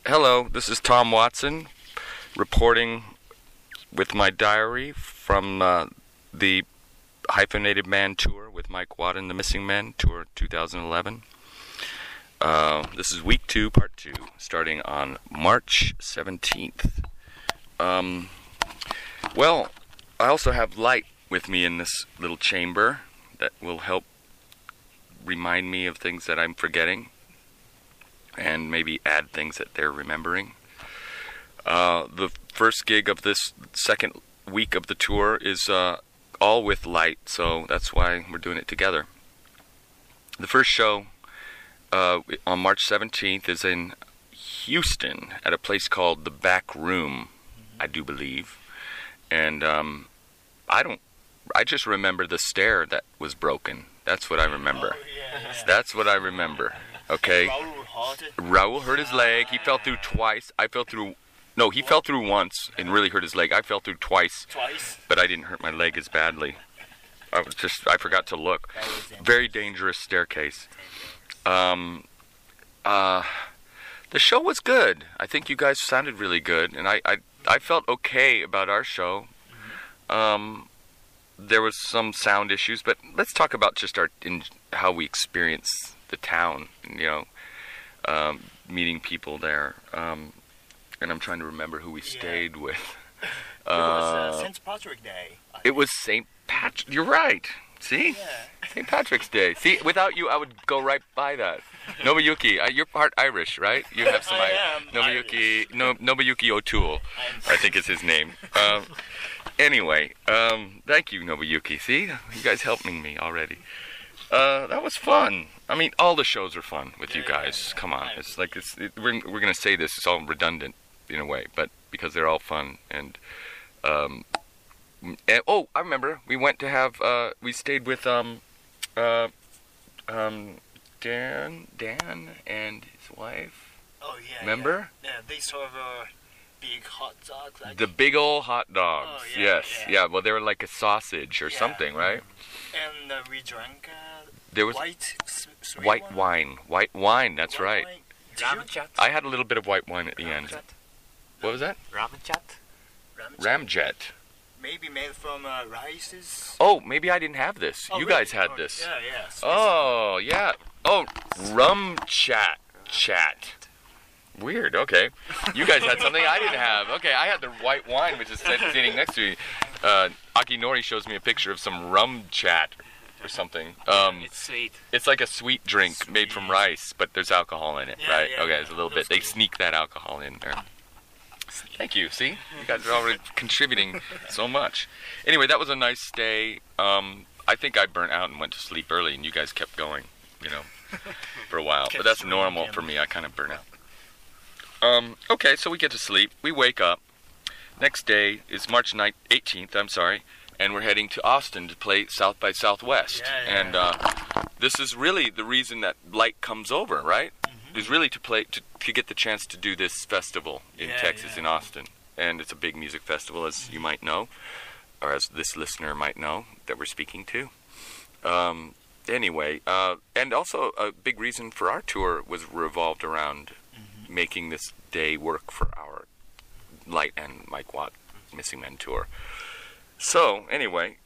Hello, this is Tom Watson reporting with my diary from the Hyphenated-Man tour with Mike Watt and the Missingmen, tour 2011. This is week 2, part 2, starting on March 17th. Well, I also have light with me in this little chamber that will help remind me of things that I'm forgetting and maybe add things that they're remembering. The first gig of this second week of the tour is all with light, so that's why we're doing it together. The first show on March 17th is in Houston at a place called The Back Room, I do believe. And I just remember the stair that was broken. That's what I remember. That's what I remember. Okay. Raul hurt his leg. He fell through twice. He fell through once and really hurt his leg. I fell through twice. But I didn't hurt my leg as badly. I forgot to look. Very dangerous staircase. The show was good. I think you guys sounded really good, and I felt okay about our show. There was some sound issues, but let's talk about just how we experience the town, meeting people there. And I'm trying to remember who we stayed with. It was St. Patrick's Day. It was St. Patrick. You're right. See? Yeah. St. Patrick's Day. See, without you, I would go right by that. Nobuyuki, you're part Irish, right? You have some Nobuyuki. Nobuyuki O'Toole, I think is his name. Anyway, thank you, Nobuyuki. See, you guys helping me already. That was fun. I mean, all the shows are fun with you guys. Come on, it's like we're gonna say this. It's all redundant in a way, but because they're all fun and I remember we went to have we stayed with Dan and his wife. Oh yeah. Remember? Yeah, they serve a big hot dog. The big old hot dogs. Oh, yeah, yes. Yeah. Well, they were like a sausage or something, right? And we drank there was white wine. White wine. That's right. Ramjet. I had a little bit of white wine at the end. What was that? Ramjet. Maybe made from rices. Oh, maybe I didn't have this. You guys had this. Yeah. Oh, yeah. Oh, rum chat. Weird, okay. You guys had something I didn't have. Okay, I had the white wine, which is sitting next to me. Akinori shows me a picture of some rum chat or something. It's sweet. It's like a sweet drink made from rice, but there's alcohol in it, right? Yeah, okay, there's a little bit. They sneak that alcohol in there. Thank you. See? You guys are already contributing so much. Anyway, that was a nice stay. I think I burnt out and went to sleep early, and you guys kept going, for a while. But that's normal for me. I kind of burn out. Okay, so we get to sleep. We wake up. Next day is March 18th, and we're heading to Austin to play South by Southwest. Yeah. And this is really the reason that Light comes over, right? Is really to get the chance to do this festival in Texas, in Austin. And it's a big music festival, as you might know, or as this listener might know, that we're speaking to. Anyway, and also a big reason for our tour was revolved around making this day work for our Light and Mike Watt Missing Men tour. So, anyway,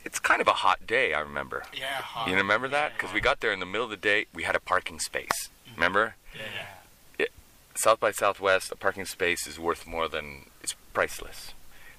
it's kind of a hot day, I remember. Yeah, hot. You remember that? Because we got there in the middle of the day, we had a parking space. Remember? Yeah. South by Southwest, a parking space is worth more than... It's priceless.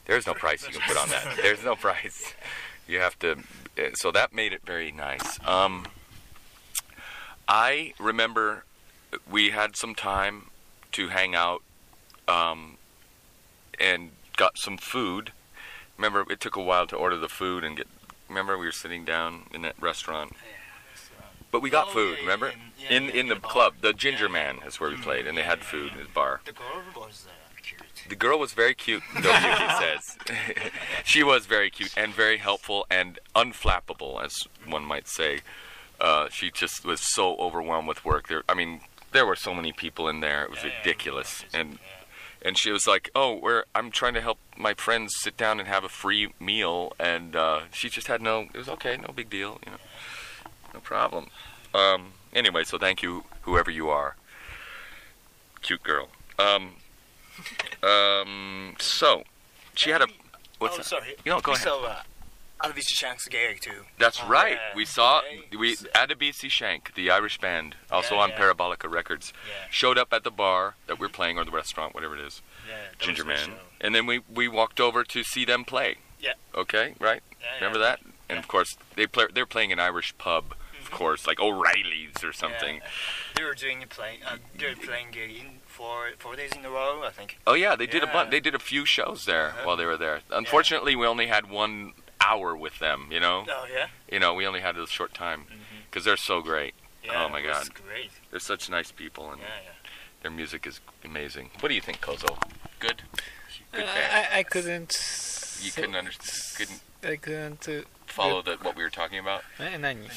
There's no price you can put on that. There's no price. You have to... So that made it very nice. I remember we had some time to hang out and got some food. Remember, it took a while to order the food and get... Remember, we were sitting down in that restaurant? But we got food, remember? In the club. The Ginger Man is where we played, and they had food in his bar. The girl was cute. The girl was very cute, Nobuyuki says. She was very cute and very helpful and unflappable, as one might say. She just was so overwhelmed with work. There were so many people in there. It was ridiculous. And she was like, I'm trying to help my friends sit down and have a free meal. And she just had it was okay, no big deal, No problem. Anyway, so thank you, whoever you are. Cute girl. So she had a. What's that? Sorry. No, go We ahead. saw Alvis Shank's gig too. That's right. yeah. We saw Okay. Adebisi Shank, the Irish band, also Yeah, on yeah. Parabolica Records, Yeah. showed up at the bar that we're playing or the restaurant, whatever it is, Yeah. that Ginger was the Man, show. and then we walked over to see them play. Yeah. Okay, right? Yeah, Remember yeah. that? And of course they're playing an Irish pub, of course, like O'Reilly's or something. Yeah. They were doing they're playing gig in 4 days in a row, I think. Oh yeah, they did Yeah. they did a few shows there Uh-huh. while they were there. Unfortunately, we only had 1 hour with them. You know, Oh yeah. we only had a short time Mhm. because they're so great. Yeah. Oh, my it was God. Great. They're such nice people, and Yeah. their music is amazing. What do you think, Kozo? Good. Good band. I couldn't. You couldn't understand, couldn't I couldn't. follow what we were talking about. 何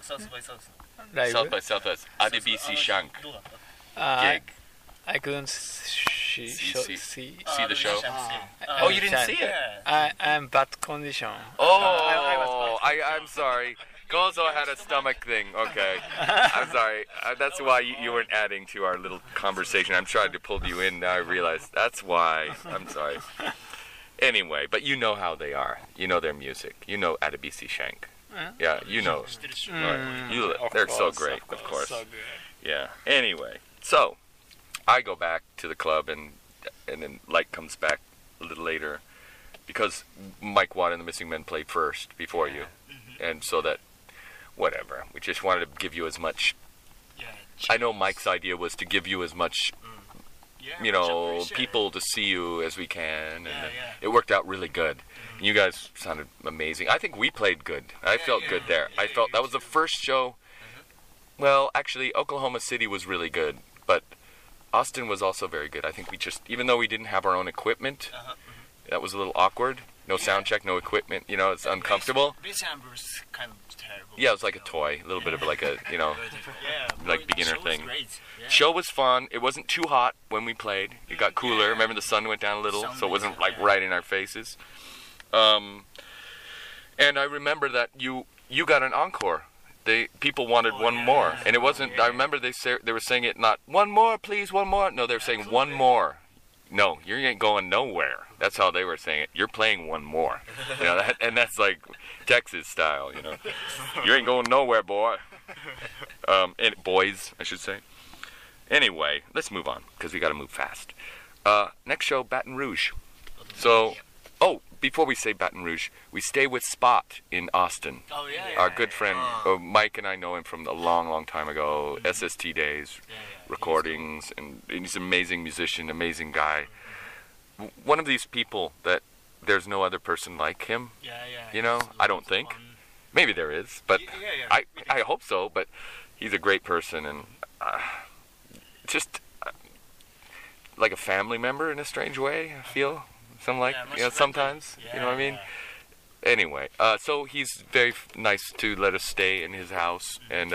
South by South. ライ South ブ by Southwest, Adebisi Shank どうだった？ I, gig. I couldn't see. See the show? Ah, Oh, you didn't see it? Yeah. I'm bad condition. Oh, I'm sorry. Kozo had a stomach thing. Okay, I'm sorry. That's why you weren't adding to our little conversation. I'm trying to pull you in. Now I realize that's why. I'm sorry. Anyway, but you know how they are. You know their music. You know Adebisi Shank. Yeah, you know. They're so great, of course. So good. Yeah. Anyway, so I go back to the club, and then Light comes back a little later because Mike Watt and the Missing Men played first before you, and so that whatever. We just wanted to give you as much. Yeah. I know Mike's idea was to give you as much, Yeah, people to see you as we can, and Yeah, yeah. it worked out really good. You guys sounded amazing. I think we played good. I felt good there. I felt that was the first show. Well, actually, Oklahoma City was really good, but Austin was also very good. I think we just, even though we didn't have our own equipment, that was a little awkward. No sound check, no equipment. It's uncomfortable. Bass amp was kind of terrible. Yeah, it was like a toy, a little bit of like a, Yeah, like but beginner the show was thing. Great. Yeah. Show was fun. It wasn't too hot when we played. It got cooler. Yeah. Remember the sun went down a little, Sun so it went wasn't down, like yeah. right in our faces. And I remember that you got an encore. People wanted one more, and it wasn't. I remember they were saying it not one more, please, one more. No, they were saying one more. No, you ain't going nowhere. That's how they were saying it. You're playing one more. And that's like Texas style. You ain't going nowhere, boy. And boys, I should say. Anyway, let's move on because we got to move fast. Next show, Baton Rouge. So, before we say Baton Rouge, we stay with Spot in Austin. Oh yeah. Our good friend Mike and I know him from a long, long time ago. SST days, recordings, and he's an amazing musician, amazing guy. One of these people that there's no other person like him. Yeah. I don't think. Maybe there is, but Yeah. I hope so. But he's a great person, and just like a family member in a strange way. I feel something like sometimes. Yeah, You know what I mean? Anyway, so he's very nice to let us stay in his house, and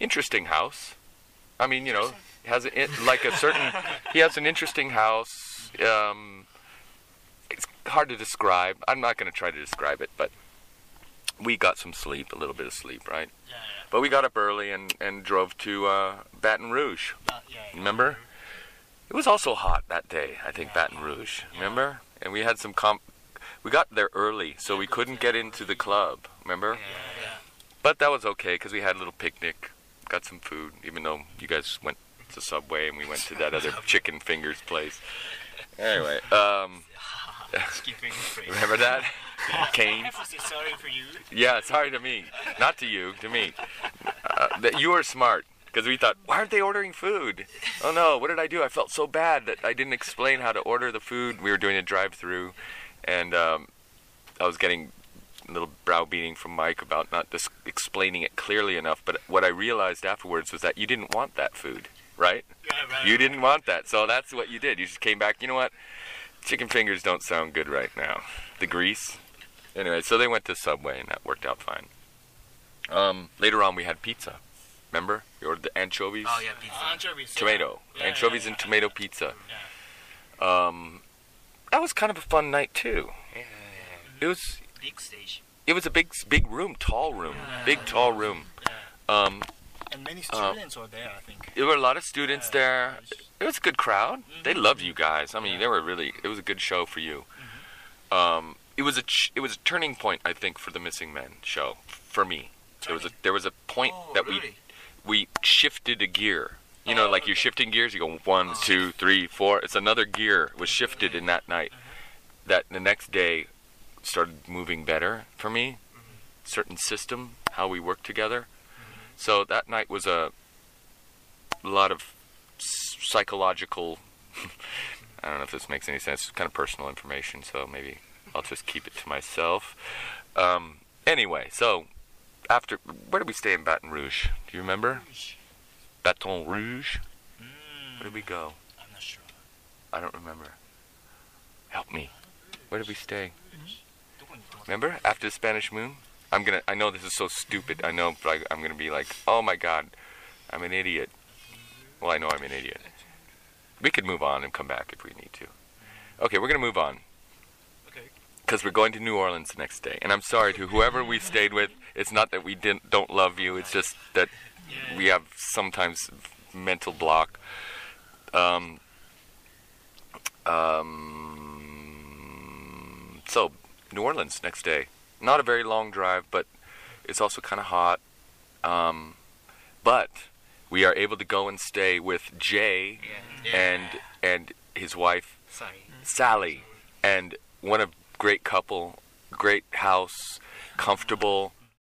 interesting house. I mean, has he has an interesting house. It's hard to describe. I'm not going to try to describe it, but we got some sleep, a little bit of sleep, right? Yeah. But we got up early and drove to Baton Rouge. Remember? It was also hot that day, I think, Baton Rouge. Remember? And we had some we got there early, so we couldn't get into the club. Remember? Yeah. But that was okay because we had a little picnic, got some food, even though you guys went to Subway and we went to that other chicken fingers place. Anyway, Skipping phrase. remember that? Canes. I have to say sorry for you. Yeah, sorry to me. Not to you, to me. That you were smart because we thought, why aren't they ordering food? Oh no, what did I do? I felt so bad that I didn't explain how to order the food. We were doing a drive-through, and I was getting a little browbeating from Mike about not explaining it clearly enough. But what I realized afterwards was that you didn't want that food, right? Yeah, right. You didn't want that, so that's what you did. You just came back, you know what? Chicken fingers don't sound good right now. The grease. Anyway, so they went to Subway, and that worked out fine. Later on, we had pizza. Remember? You ordered the anchovies? Oh, yeah, pizza. Anchovies. Tomato. Yeah, Anchovies yeah, and yeah. tomato pizza. Yeah. That was kind of a fun night, too. Yeah. It was Big stage. a big room, tall room. Big, tall room. Yeah. And many students were there, I think. There were a lot of students there. It was a good crowd. They loved you guys. I mean, they were really. It was a good show for you. It was a turning point, I think, for the Missing Men show for me. There was a point that we shifted a gear. You know, like you're shifting gears. You go 1, 2, 3, 4. It's another gear was shifted in that night. That the next day started moving better for me. Certain system, how we work together. So that night was a lot of psychological. I don't know if this makes any sense. It's kind of personal information, so maybe I'll just keep it to myself. Anyway, so after, where did we stay in Baton Rouge? Do you remember? Baton Rouge? Where did we go? I'm not sure. I don't remember. Help me. Where did we stay? Remember? After the Spanish Moon? I know this is so stupid. I know, but I'm gonna be like, oh my God, I'm an idiot. Well, I know I'm an idiot. We could move on and come back if we need to. Okay, we're gonna move on. Because we're going to New Orleans the next day. And I'm sorry to whoever we stayed with. It's not that we don't love you. It's just that we have sometimes mental block. So, New Orleans next day. Not a very long drive, but it's also kind of hot. But we are able to go and stay with Jay and his wife, Sally. And what a great couple, great house, comfortable.